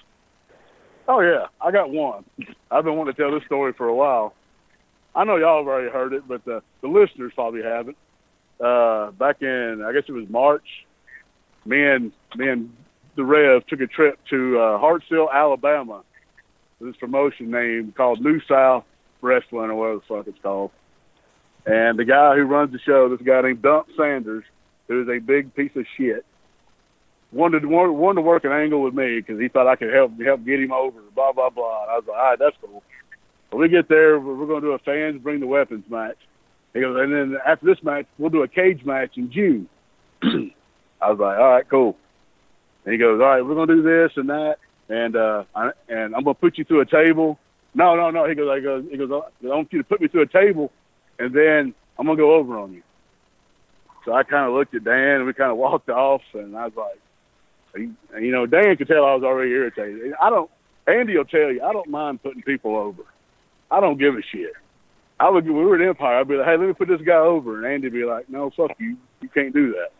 Oh, yeah. I got one. I've been wanting to tell this story for a while. I know y'all have already heard it, but the listeners probably haven't. Back in, I guess it was March, me and the Rev took a trip to Hartsville, Alabama. This promotion name called New South Wrestling, or whatever the fuck it's called. And the guy who runs the show, this guy named Dump Sanders, who is a big piece of shit, wanted to work an angle with me because he thought I could help get him over, blah, blah, blah. And I was like, all right, that's cool. When we get there, we're going to do a fans bring the weapons match. He goes, and then after this match, we'll do a cage match in June. I was like, all right, cool. And he goes, all right, we're going to do this and that, and I'm going to put you through a table. No. He goes, I want you to put me through a table, and then I'm going to go over on you. So I kind of looked at Dan, and we kind of walked off, and I was like, you know, Dan could tell I was already irritated. Andy will tell you, I don't mind putting people over. I don't give a shit. We were at Empire, I'd be like, hey, let me put this guy over, and Andy'd be like, no, fuck you. You can't do that.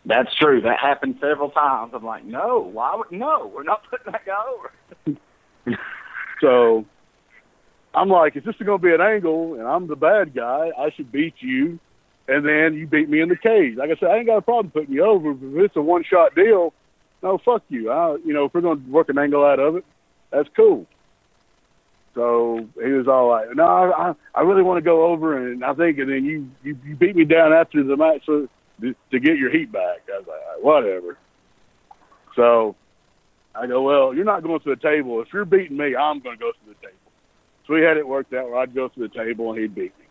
That's true. That happened several times. I'm like, no, we're not putting that guy over. So I'm like, if this is going to be an angle and I'm the bad guy, I should beat you, and then you beat me in the cage. Like I said, I ain't got a problem putting you over, but if it's a one-shot deal, no, fuck you. If we're going to work an angle out of it, that's cool. So he was all like, no, I really want to go over, and I think, and then you beat me down after the match to get your heat back. I was like, whatever. So I go, well, you're not going to the table. If you're beating me, I'm going to go to the table. So we had it worked out where I'd go to the table and he'd beat me.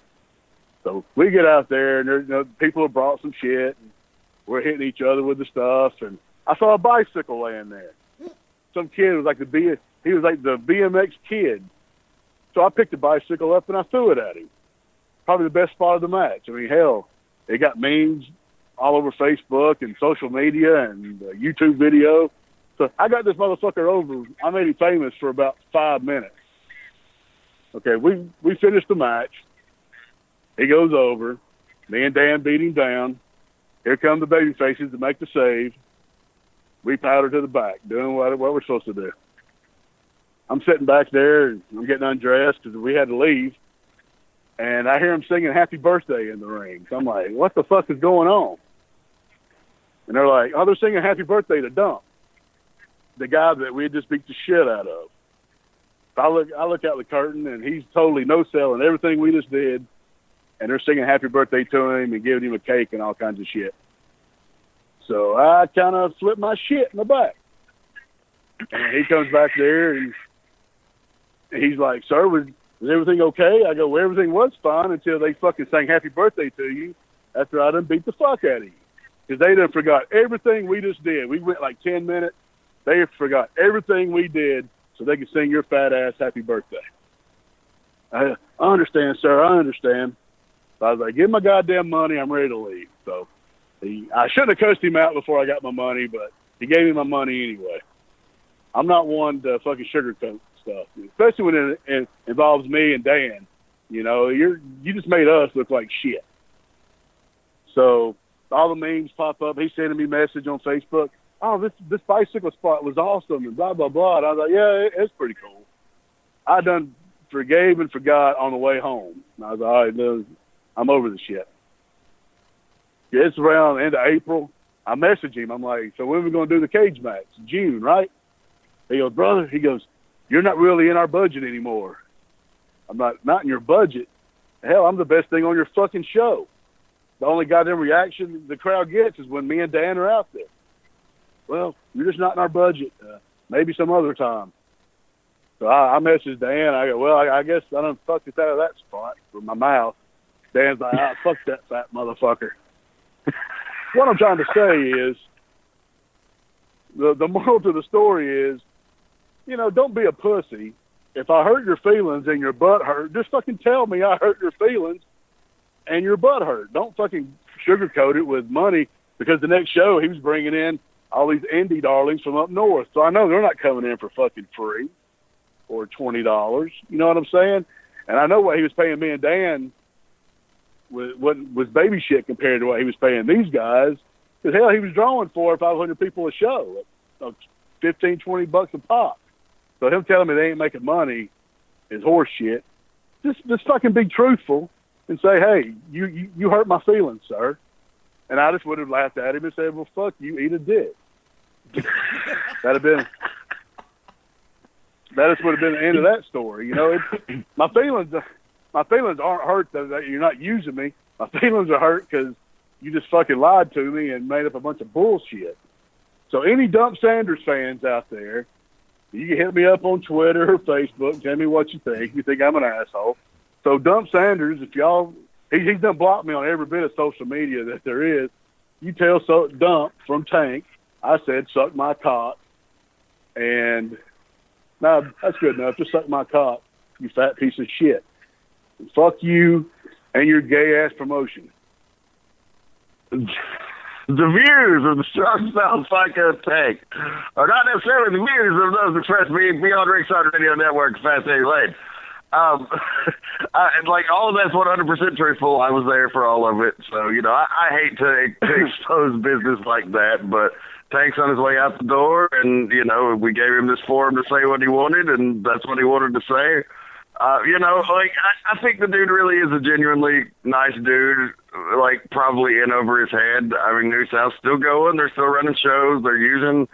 So we get out there, and there's people have brought some shit, and we're hitting each other with the stuff. And I saw a bicycle laying there. Some kid was like the BMX kid. So I picked the bicycle up and I threw it at him. Probably the best spot of the match. I mean, hell, it got memes all over Facebook and social media and YouTube video. So I got this motherfucker over. I made him famous for about 5 minutes. Okay, we finished the match. He goes over. Me and Dan beat him down. Here come the baby faces to make the save. We powder to the back, doing what we're supposed to do. I'm sitting back there, and I'm getting undressed because we had to leave. And I hear them singing Happy Birthday in the ring. So I'm like, what the fuck is going on? And they're like, oh, they're singing Happy Birthday to Dump, the guy that we had just beat the shit out of. I look out the curtain, and he's totally no-selling everything we just did. And they're singing Happy Birthday to him and giving him a cake and all kinds of shit. So I kind of flipped my shit in the back. And he comes back there, and he's like, sir, was everything okay? I go, well, everything was fine until they fucking sang Happy Birthday to you after I done beat the fuck out of you. Because they done forgot everything we just did. We went like 10 minutes. They forgot everything we did so they could sing your fat ass Happy Birthday. I understand, sir. I understand. So I was like, give him my goddamn money. I'm ready to leave. So I shouldn't have cussed him out before I got my money, but he gave me my money anyway. I'm not one to fucking sugarcoat stuff, especially when it involves me and Dan. You know, you just made us look like shit. So all the memes pop up. He's sending me a message on Facebook. Oh, this bicycle spot was awesome and blah, blah, blah. And I was like, yeah, it's pretty cool. I done forgave and forgot on the way home. And I was like, all right, no, I'm over the shit. It's around the end of April. I message him. I'm like, so when are we going to do the cage match? June, right? He goes, brother, you're not really in our budget anymore. I'm not in your budget. Hell, I'm the best thing on your fucking show. The only goddamn reaction the crowd gets is when me and Dan are out there. Well, you're just not in our budget. Maybe some other time. So I messaged Dan. I go, well, I guess I done fucked it out of that spot with my mouth. Dan's like, fuck that fat motherfucker. What I'm trying to say is, the moral to the story is, you know, don't be a pussy. If I hurt your feelings and your butt hurt, just fucking tell me I hurt your feelings and your butt hurt. Don't fucking sugarcoat it with money, because the next show he was bringing in all these indie darlings from up north. So I know they're not coming in for fucking free or $20. You know what I'm saying? And I know what he was paying me and Dan was baby shit compared to what he was paying these guys. Because hell, he was drawing 400 or 500 people a show at $15, $20 a pop. So him telling me they ain't making money is horse shit. Just fucking be truthful and say, hey, you hurt my feelings, sir. And I just would have laughed at him and said, well, fuck you, eat a dick. That just would have been the end of that story. You know, my feelings aren't hurt that you're not using me. My feelings are hurt because you just fucking lied to me and made up a bunch of bullshit. So any Dump Sanders fans out there, you can hit me up on Twitter or Facebook. Tell me what you think. You think I'm an asshole. So Dump Sanders, if y'all, he's done blocked me on every bit of social media that there is. You tell Dump from Tank, I said, suck my cock. And no, that's good enough. Just suck my cock, you fat piece of shit. And fuck you and your gay-ass promotion. The views of the Strong Style Psycho Tank are not necessarily the views of those expressed beyond Ringside Radio Network, Fast Eddie Layne. Like, all of that's 100% truthful. I was there for all of it. So, you know, I hate to expose business like that, but Tank's on his way out the door, and, you know, we gave him this forum to say what he wanted, and that's what he wanted to say. You know, like, I think the dude really is a genuinely nice dude, like, probably in over his head. I mean, New South's still going. They're still running shows. They're using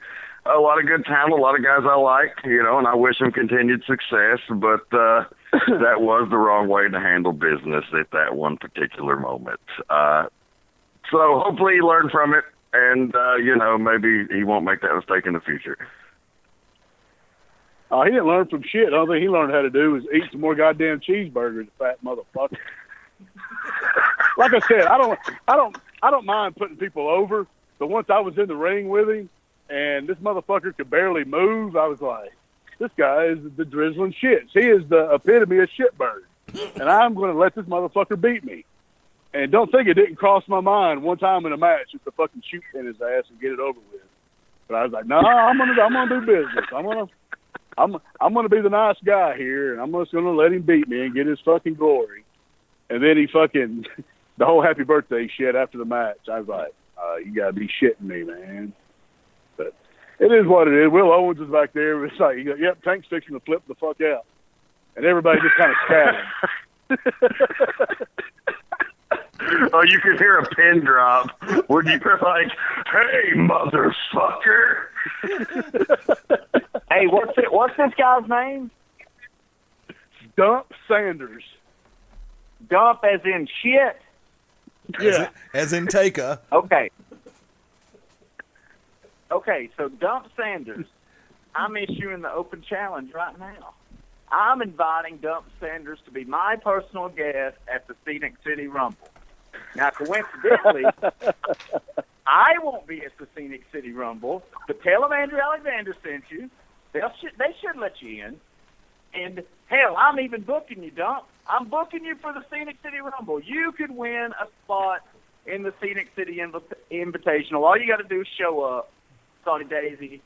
a lot of good talent, a lot of guys I like, you know, and I wish him continued success, but that was the wrong way to handle business at that one particular moment. So hopefully he learned from it, and, you know, maybe he won't make that mistake in the future. He didn't learn from shit. The only thing he learned how to do was eat some more goddamn cheeseburgers, fat motherfucker. Like I said, I don't mind putting people over, but once I was in the ring with him and this motherfucker could barely move, I was like, this guy is the drizzling shits. He is the epitome of shitbird, and I'm going to let this motherfucker beat me. And don't think it didn't cross my mind one time in a match just to fucking shoot in his ass and get it over with. But I was like, no, I'm gonna do business. I'm gonna be the nice guy here, and I'm just gonna let him beat me and get his fucking glory. And then he fucking the whole happy birthday shit after the match. I was like, You got to be shitting me, man. But it is what it is. Will Owens is back there. It's like, yep, Tank's fixing to flip the fuck out. And everybody just kind of scattered. Oh, you could hear a pin drop when you were like, "Hey, motherfucker!" Hey, what's this guy's name? Dump Sanders. Dump as in shit. Yeah. As in take a. Okay. Okay, so Dump Sanders, I'm issuing the open challenge right now. I'm inviting Dump Sanders to be my personal guest at the Scenic City Rumble. Now, coincidentally, I won't be at the Scenic City Rumble, but tell them Andrew Alexander sent you. They should let you in. And, hell, I'm even booking you, Dump. I'm booking you for the Scenic City Rumble. You could win a spot in the Scenic City Invitational. All you got to do is show up, Saudi Daisy,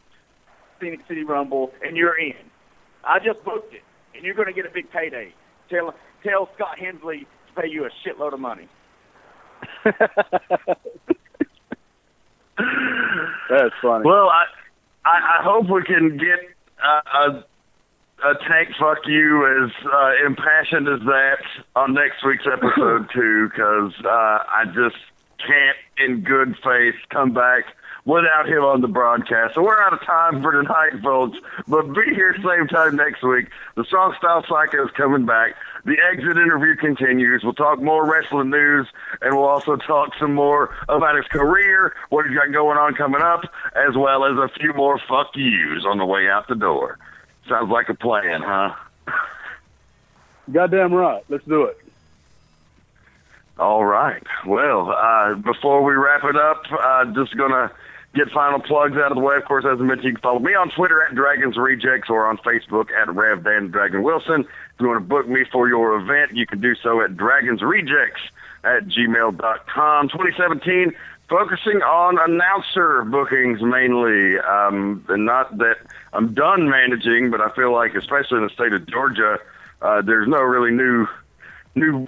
Scenic City Rumble, and you're in. I just booked it, and you're going to get a big payday. Tell Scott Hensley to pay you a shitload of money. That's funny. Well, I hope we can get a Tank fuck you as impassioned as that on next week's episode too, because I just can't, in good faith, come back without him on the broadcast. So we're out of time for tonight, folks. But be here same time next week. The Strong Style Psycho is coming back. The exit interview continues. We'll talk more wrestling news, and we'll also talk some more about his career, what he's got going on coming up, as well as a few more fuck yous on the way out the door. Sounds like a plan, huh? Goddamn right. Let's do it. All right. Well, before we wrap it up, just going to get final plugs out of the way. Of course, as I mentioned, you can follow me on Twitter at Dragons Rejects or on Facebook at RevDanDragonWilson. If you want to book me for your event, you can do so at dragonsrejects@gmail.com. 2017, focusing on announcer bookings mainly. And not that I'm done managing, but I feel like, especially in the state of Georgia, there's no really new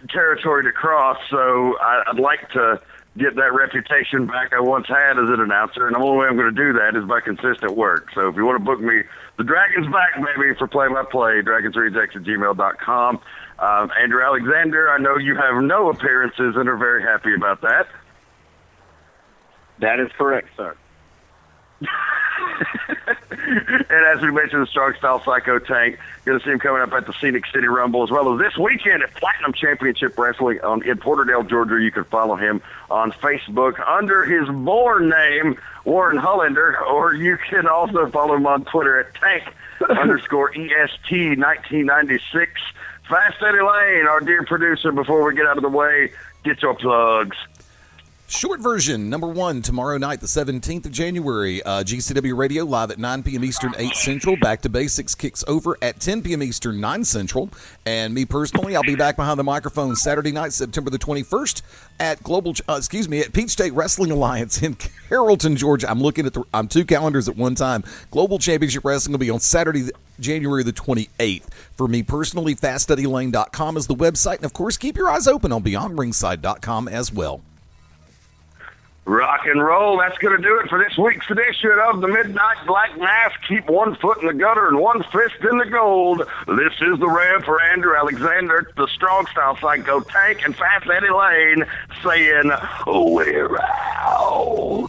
territory to cross, so I'd like to get that reputation back I once had as an announcer, and the only way I'm going to do that is by consistent work. So if you want to book me, the Dragon's back, maybe, for play-by-play, dragonsrejects@gmail.com. Andrew Alexander, I know you have no appearances and are very happy about that. That is correct, sir. And as we mentioned, the Strong Style Psycho Tank, going to see him coming up at the Scenic City Rumble, as well as this weekend at Platinum Championship Wrestling in Porterdale, Georgia. You can follow him on Facebook under his born name, Warren Hollander, or you can also follow him on Twitter at Tank_EST1996. Fast Eddie Layne, our dear producer, before we get out of the way, get your plugs. Short version, number 1, tomorrow night, the 17th of January, GCW Radio, live at 9 p.m. Eastern, 8 Central. Back to Basics kicks over at 10 p.m. Eastern, 9 Central. And me personally, I'll be back behind the microphone Saturday night, September the 21st, at at Peach State Wrestling Alliance in Carrollton, Georgia. I'm 2 calendars at one time. Global Championship Wrestling will be on Saturday, January the 28th. For me personally, FastEddieLane.com is the website. And, of course, keep your eyes open on BeyondRingside.com as well. Rock and roll. That's going to do it for this week's edition of the Midnight Black Mass. Keep one foot in the gutter and one fist in the gold. This is the Rev for Andrew Alexander, the Strong Style Psycho Tank, and Fast Eddie Layne saying, we're out.